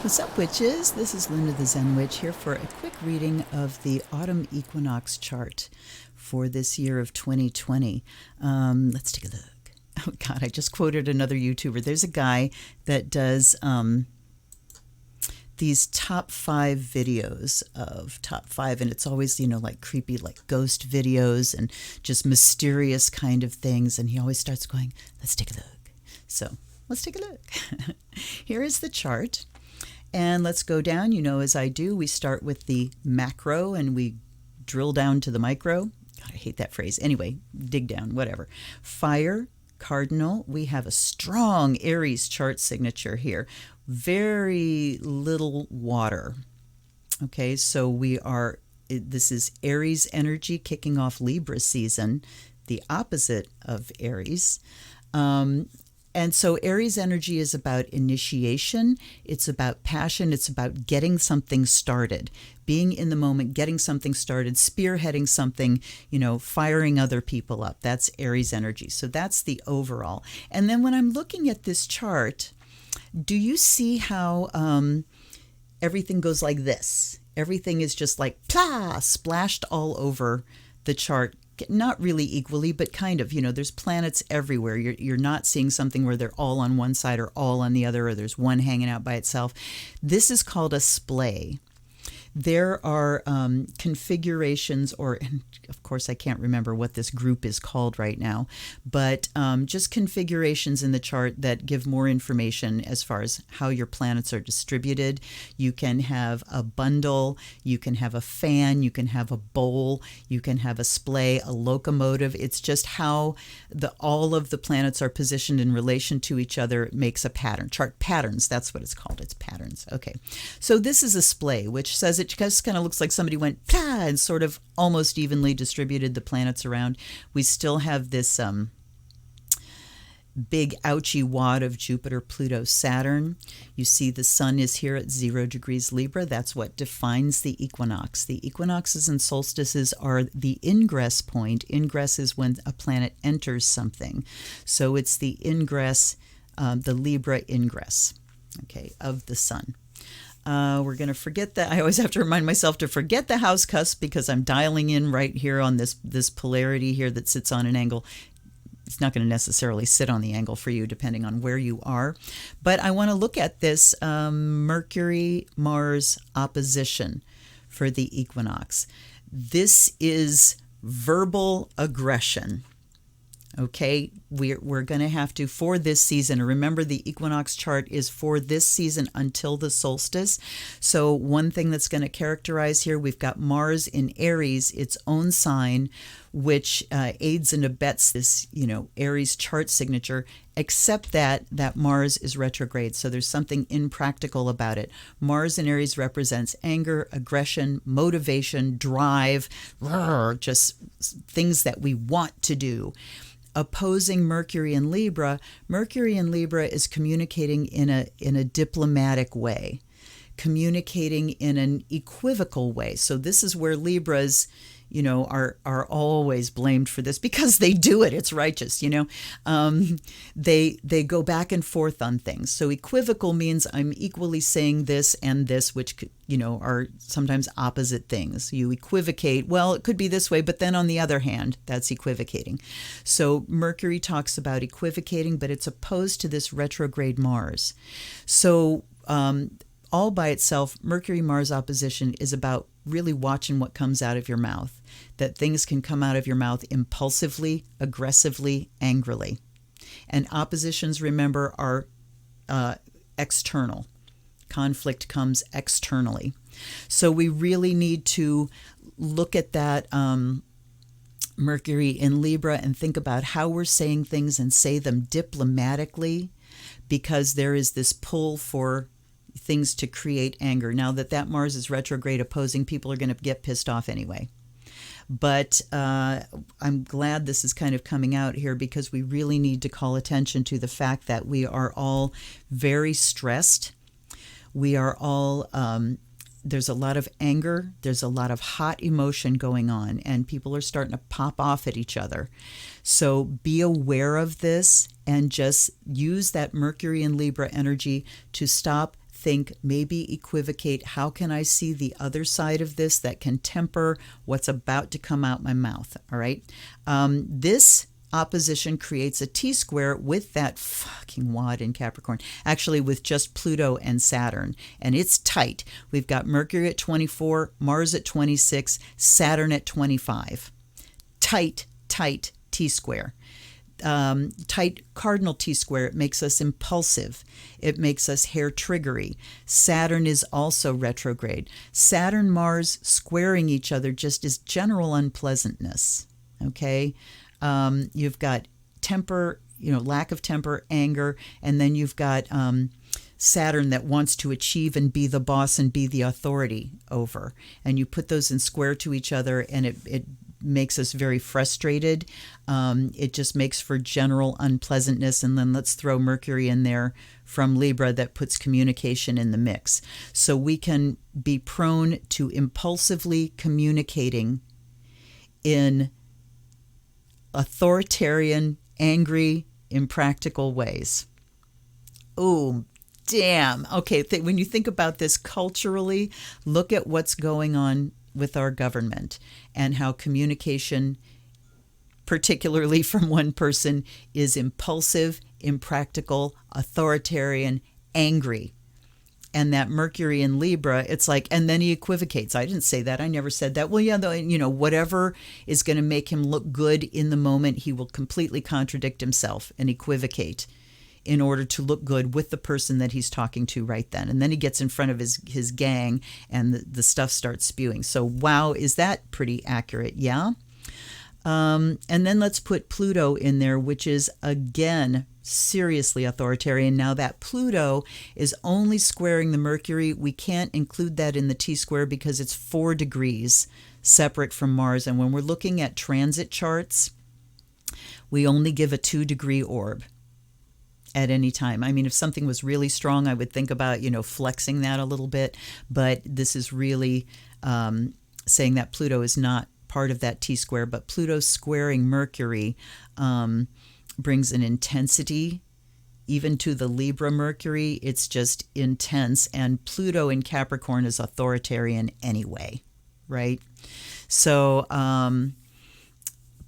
What's up, witches? This is Linda the Zen Witch here for a quick reading of the autumn equinox chart for this year of 2020. Let's take a look. Oh God, I just quoted another YouTuber. There's a guy that does these top 5 videos of top 5, and it's always, like creepy, like ghost videos and just mysterious kind of things. And he always starts going, let's take a look. So let's take a look. Here is the chart. And let's go down, as I do, we start with the macro and we drill down to the micro. God, I hate that phrase. Anyway, dig down, whatever. Fire, cardinal, we have a strong Aries chart signature here. Very little water. Okay, so this is Aries energy kicking off Libra season, the opposite of Aries. And so Aries energy is about initiation, it's about passion, it's about getting something started, being in the moment, getting something started, spearheading something, firing other people up. That's Aries energy. So that's the overall. And then when I'm looking at this chart, do you see how everything goes like this? Everything is just like splashed all over the chart. Not really equally, but kind of, there's planets everywhere. You're not seeing something where they're all on one side or all on the other, or there's one hanging out by itself. This is called a splay. There are configurations, and of course I can't remember what this group is called right now, but just configurations in the chart that give more information as far as how your planets are distributed. You can have a bundle, you can have a fan, you can have a bowl, you can have a splay, a locomotive. It's just how all of the planets are positioned in relation to each other makes a pattern. Chart patterns, that's what it's called. It's patterns. Okay, so this is a splay, which says it just kind of looks like somebody went and sort of almost evenly distributed the planets around. We still have this big ouchy wad of Jupiter, Pluto, Saturn. You see the sun is here at 0 degrees Libra. That's what defines the equinox. The equinoxes and solstices are the ingress point. Ingress is when a planet enters something. So it's the ingress, the Libra ingress, okay, of the sun. We're going to forget that. I always have to remind myself to forget the house cusp because I'm dialing in right here on this polarity here that sits on an angle. It's not going to necessarily sit on the angle for you depending on where you are. But I want to look at this Mercury-Mars opposition for the equinox. This is verbal aggression. Okay, we're going to have to, for this season, remember the equinox chart is for this season until the solstice. So one thing that's going to characterize here, we've got Mars in Aries, its own sign, which aids and abets this, Aries chart signature, except that Mars is retrograde. So there's something impractical about it. Mars in Aries represents anger, aggression, motivation, drive, just things that we want to do. Opposing Mercury in Libra is communicating in a diplomatic way, communicating in an equivocal way. So this is where Libras, are always blamed for this because they do it. It's righteous, They go back and forth on things. So equivocal means I'm equally saying this and this, which, are sometimes opposite things. You equivocate, well, it could be this way, but then on the other hand, that's equivocating. So Mercury talks about equivocating, but it's opposed to this retrograde Mars. So all by itself, Mercury-Mars opposition is about really watching what comes out of your mouth, that things can come out of your mouth impulsively, aggressively, angrily. And oppositions, remember, are external. Conflict comes externally. So we really need to look at that Mercury in Libra and think about how we're saying things and say them diplomatically, because there is this pull for things to create anger. Now that Mars is retrograde opposing, people are going to get pissed off anyway. But I'm glad this is kind of coming out here because we really need to call attention to the fact that we are all very stressed. We are all, there's a lot of anger. There's a lot of hot emotion going on, and people are starting to pop off at each other. So be aware of this and just use that Mercury and Libra energy to stop, think, maybe equivocate. How can I see the other side of this that can temper what's about to come out my mouth? All right. This opposition creates a T-square with that fucking wad in Capricorn, actually with just Pluto and Saturn, and it's tight. We've got Mercury at 24, Mars at 26, Saturn at 25. Tight T-square. Tight cardinal T-square. It makes us impulsive. It makes us hair triggery. Saturn is also retrograde. Saturn, Mars squaring each other just is general unpleasantness. Okay. You've got temper, lack of temper, anger, and then you've got Saturn that wants to achieve and be the boss and be the authority over. And you put those in square to each other, and it makes us very frustrated. It just makes for general unpleasantness. And then let's throw Mercury in there from Libra that puts communication in the mix. So we can be prone to impulsively communicating in authoritarian, angry, impractical ways. Oh, damn. Okay, when you think about this culturally, look at what's going on with our government and how communication, particularly from one person, is impulsive, impractical, authoritarian, angry. And that Mercury in Libra, it's like, and then he equivocates. I didn't say that. I never said that. Well, yeah, though, whatever is going to make him look good in the moment, he will completely contradict himself and equivocate in order to look good with the person that he's talking to right then. And then he gets in front of his gang and the stuff starts spewing. So, wow, is that pretty accurate? Yeah. And then let's put Pluto in there, which is, again, seriously authoritarian. Now that Pluto is only squaring the Mercury, we can't include that in the T-square because it's 4 degrees separate from Mars. And when we're looking at transit charts, we only give a 2-degree orb at any time. I mean, if something was really strong, I would think about, flexing that a little bit. But this is really saying that Pluto is not part of that T-square. But Pluto squaring Mercury brings an intensity even to the Libra Mercury. It's just intense. And Pluto in Capricorn is authoritarian anyway, right? So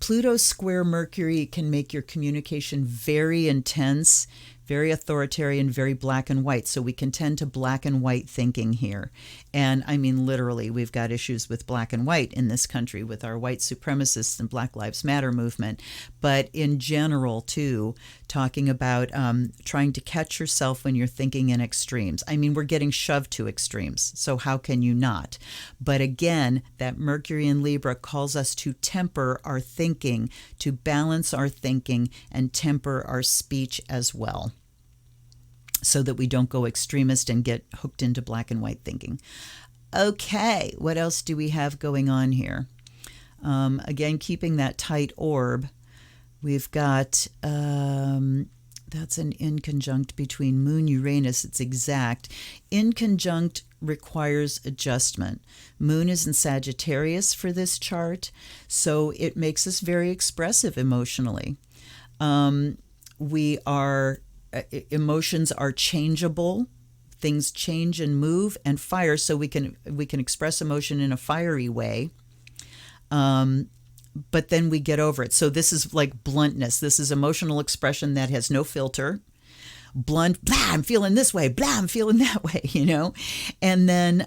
Pluto square Mercury can make your communication very intense, very authoritarian, very black and white. So we can tend to black and white thinking here. And I mean, literally, we've got issues with black and white in this country with our white supremacists and Black Lives Matter movement. But in general, too, talking about trying to catch yourself when you're thinking in extremes. I mean, we're getting shoved to extremes. So how can you not? But again, that Mercury in Libra calls us to temper our thinking, to balance our thinking and temper our speech as well, so that we don't go extremist and get hooked into black and white thinking. Okay, what else do we have going on here? Again, keeping that tight orb, we've got, that's an inconjunct between Moon, Uranus. It's exact. Inconjunct requires adjustment. Moon is in Sagittarius for this chart, so it makes us very expressive emotionally. Emotions are changeable. Things change and move, and fire, so we can express emotion in a fiery way. But then we get over it. So this is like bluntness. This is emotional expression that has no filter. Blunt, blah, I'm feeling this way, blah, I'm feeling that way, And then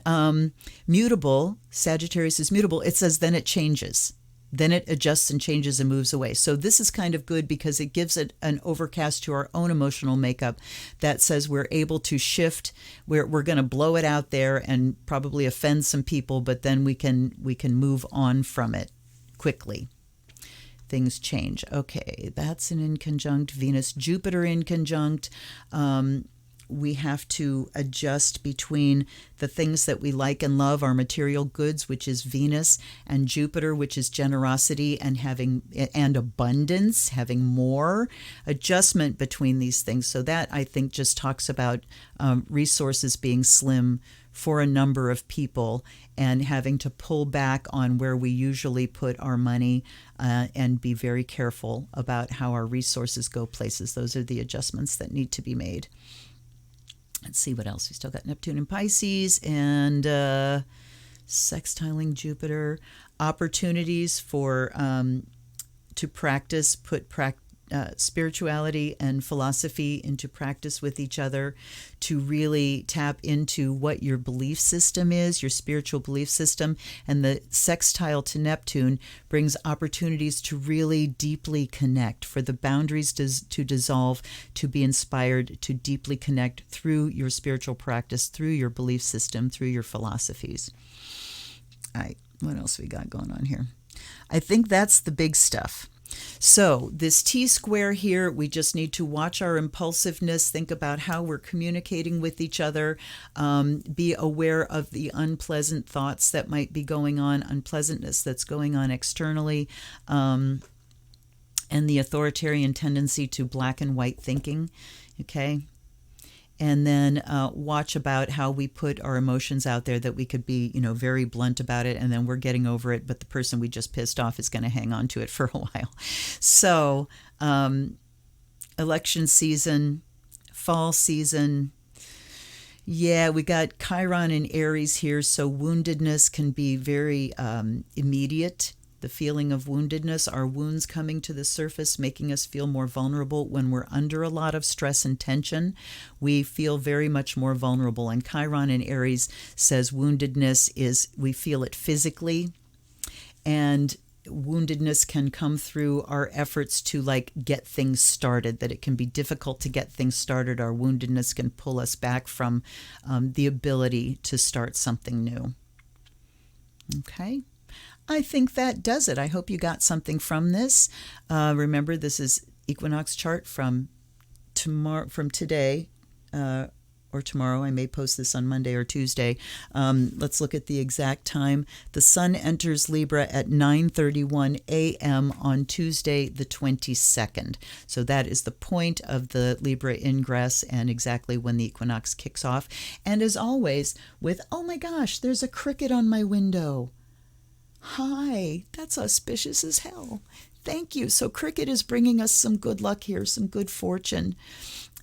mutable, Sagittarius is mutable. It says then it changes. Then it adjusts and changes and moves away. So this is kind of good because it gives it an overcast to our own emotional makeup that says we're able to shift. We're going to blow it out there and probably offend some people, but then we can move on from it quickly. Things change. Okay, that's an inconjunct. Venus, Jupiter inconjunct. We have to adjust between the things that we like and love, our material goods, which is Venus, and Jupiter, which is generosity and abundance, having more. Adjustment between these things. So that, I think, just talks about resources being slim for a number of people and having to pull back on where we usually put our money and be very careful about how our resources go places. Those are the adjustments that need to be made. Let's see what else. We still got Neptune in Pisces and sextiling Jupiter. Opportunities for to practice, put spirituality and philosophy into practice with each other, to really tap into what your belief system is, your spiritual belief system. And the sextile to Neptune brings opportunities to really deeply connect, for the boundaries to dissolve, to be inspired, to deeply connect through your spiritual practice, through your belief system, through your philosophies. All right, what else we got going on here? I think that's the big stuff. So this T-square here, we just need to watch our impulsiveness, think about how we're communicating with each other, be aware of the unpleasant thoughts that might be going on, unpleasantness that's going on externally, and the authoritarian tendency to black and white thinking, okay? And then watch about how we put our emotions out there, that we could be, very blunt about it, and then we're getting over it, but the person we just pissed off is going to hang on to it for a while. So election season, fall season, yeah, we got Chiron in Aries here, so woundedness can be very immediate. The feeling of woundedness, our wounds coming to the surface, making us feel more vulnerable. When we're under a lot of stress and tension, we feel very much more vulnerable. And Chiron in Aries says woundedness is, we feel it physically, and woundedness can come through our efforts to get things started, that it can be difficult to get things started. Our woundedness can pull us back from the ability to start something new. Okay. I think that does it. I hope you got something from this. Remember, this is Equinox chart from today or tomorrow. I may post this on Monday or Tuesday. Let's look at the exact time. The sun enters Libra at 9:31 a.m. on Tuesday, the 22nd. So that is the point of the Libra ingress and exactly when the equinox kicks off. And as always, oh my gosh, there's a cricket on my window. Hi, that's auspicious as hell. Thank you. So cricket is bringing us some good luck here, some good fortune.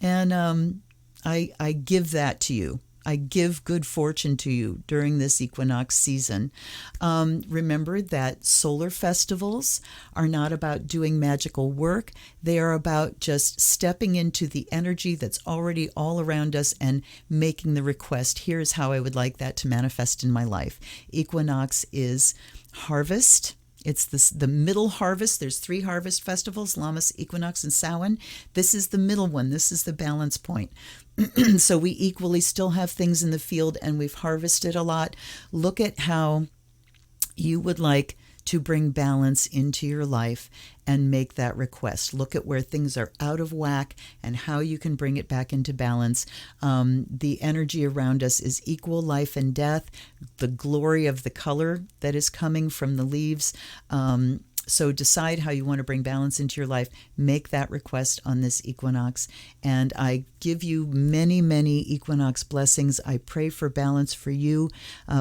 And I give that to you. I give good fortune to you during this equinox season. Remember that solar festivals are not about doing magical work. They are about just stepping into the energy that's already all around us and making the request. Here's how I would like that to manifest in my life. Equinox is harvest. It's the middle harvest. There's 3 harvest festivals, Lammas, Equinox, and Samhain. This is the middle one. This is the balance point. So we equally still have things in the field, and we've harvested a lot. Look at how you would like to bring balance into your life and make that request. Look at where things are out of whack and how you can bring it back into balance. The energy around us is equal life and death, the glory of the color that is coming from the leaves. So decide how you want to bring balance into your life. Make that request on this equinox. And I give you many, many equinox blessings. I pray for balance for you,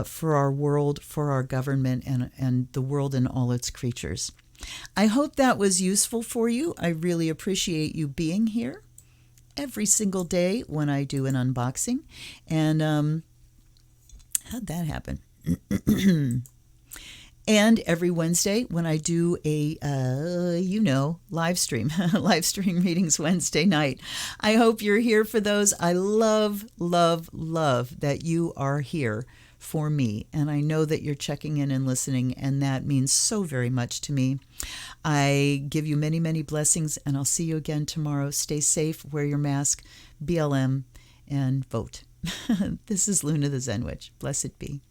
for our world, for our government, and the world and all its creatures. I hope that was useful for you. I really appreciate you being here every single day when I do an unboxing. And how'd that happen? And every Wednesday when I do a, live stream readings Wednesday night. I hope you're here for those. I love, love, love that you are here for me. And I know that you're checking in and listening, and that means so very much to me. I give you many, many blessings, and I'll see you again tomorrow. Stay safe, wear your mask, BLM, and vote. This is Luna the Zen Witch. Blessed be.